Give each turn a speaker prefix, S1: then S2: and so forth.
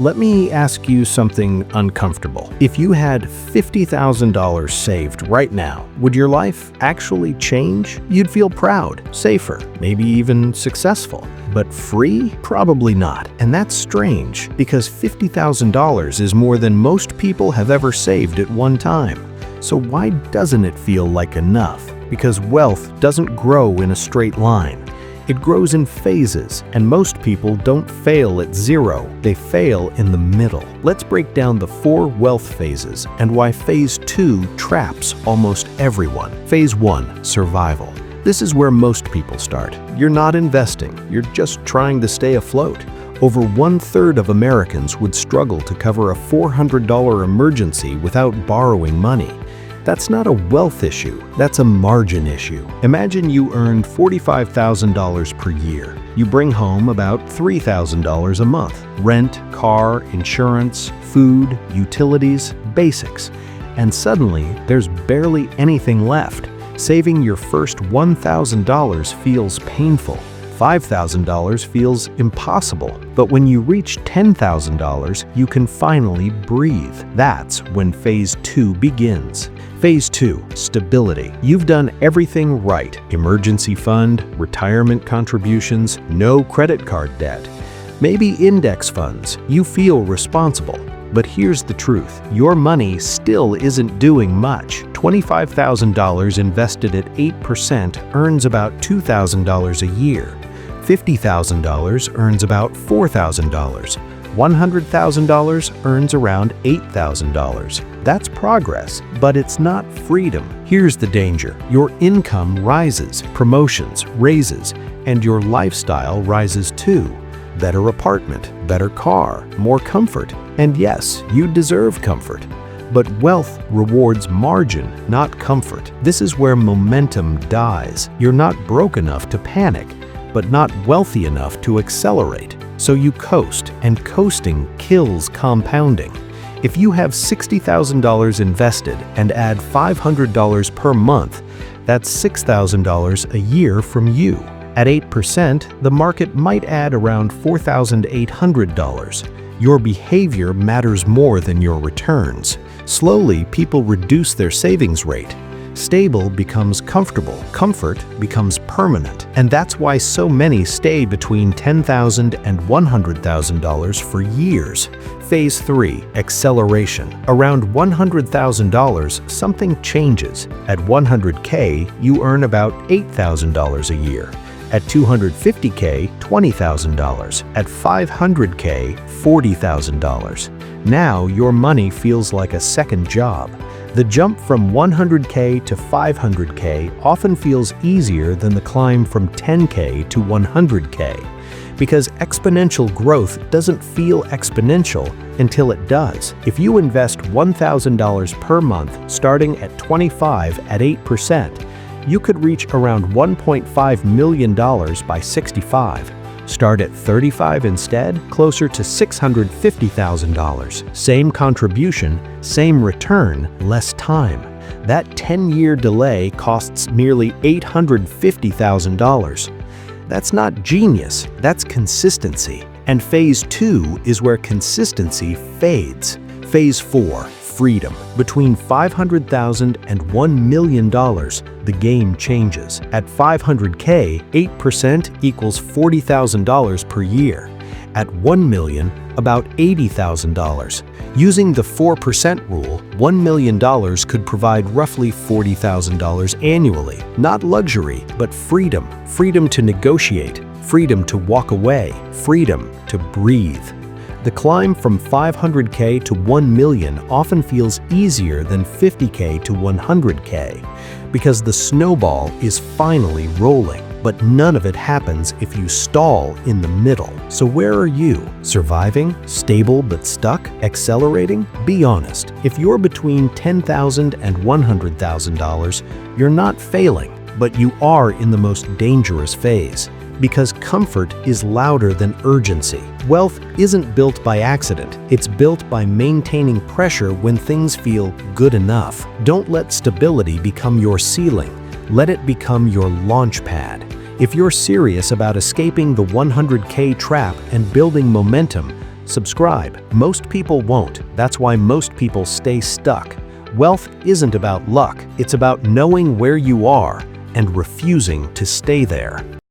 S1: Let me ask you something uncomfortable. If you had $50,000 saved right now, would your life actually change? You'd feel proud, safer, maybe even successful. But free? Probably not. And that's strange, because $50,000 is more than most people have ever saved at one time. So why doesn't it feel like enough? Because wealth doesn't grow in a straight line. It grows in phases, and most people don't fail at zero, they fail in the middle. Let's break down the 4 wealth phases and why phase 2 traps almost everyone. Phase 1, survival. This is where most people start. You're not investing, you're just trying to stay afloat. Over 1/3 of Americans would struggle to cover a $400 emergency without borrowing money. That's not a wealth issue, that's a margin issue. Imagine you earned $45,000 per year. You bring home about $3,000 a month. Rent, car, insurance, food, utilities, basics. And suddenly, there's barely anything left. Saving your first $1,000 feels painful. $5,000 feels impossible. But when you reach $10,000, you can finally breathe. That's when phase 2 begins. Phase 2, stability. You've done everything right. Emergency fund, retirement contributions, no credit card debt. Maybe index funds. You feel responsible. But here's the truth. Your money still isn't doing much. $25,000 invested at 8% earns about $2,000 a year. $50,000 earns about $4,000. $100,000 earns around $8,000. That's progress, but it's not freedom. Here's the danger. Your income rises, promotions, raises, and your lifestyle rises too. Better apartment, better car, more comfort. And yes, you deserve comfort. But wealth rewards margin, not comfort. This is where momentum dies. You're not broke enough to panic, but not wealthy enough to accelerate. So you coast, and coasting kills compounding. If you have $60,000 invested and add $500 per month, that's $6,000 a year from you. At 8%, the market might add around $4,800. Your behavior matters more than your returns. Slowly, people reduce their savings rate. Stable becomes comfortable, comfort becomes permanent, and that's why so many stay between $10,000 and $100,000 for years. Phase 3, acceleration. Around $100,000, something changes. At $100K, you earn about $8,000 a year. At $250K, $20,000. At $500K, $40,000. Now your money feels like a second job. The jump from $100K to $500K often feels easier than the climb from $10K to $100K, because exponential growth doesn't feel exponential until it does. If you invest $1,000 per month starting at 25 at 8%, you could reach around $1.5 million by 65. Start at 35 instead, closer to $650,000. Same contribution, same return, less time. That 10-year delay costs nearly $850,000. That's not genius, that's consistency. And phase 2 is where consistency fades. Phase 4, freedom. Between $500,000 and $1 million, the game changes. At $500K, 8% equals $40,000 per year. At $1 million, about $80,000. Using the 4% rule, $1 million could provide roughly $40,000 annually. Not luxury, but freedom. Freedom to negotiate, freedom to walk away, freedom to breathe. The climb from $500K to $1 million often feels easier than $50K to $100K, because the snowball is finally rolling. But none of it happens if you stall in the middle. So where are you? Surviving? Stable but stuck? Accelerating? Be honest. If you're between $10,000 and $100,000, you're not failing, but you are in the most dangerous phase. Because comfort is louder than urgency. Wealth isn't built by accident. It's built by maintaining pressure when things feel good enough. Don't let stability become your ceiling. Let it become your launch pad. If you're serious about escaping the $100K trap and building momentum, Subscribe. Most people won't. That's why most people stay stuck. Wealth isn't about luck. It's about knowing where you are and refusing to stay there.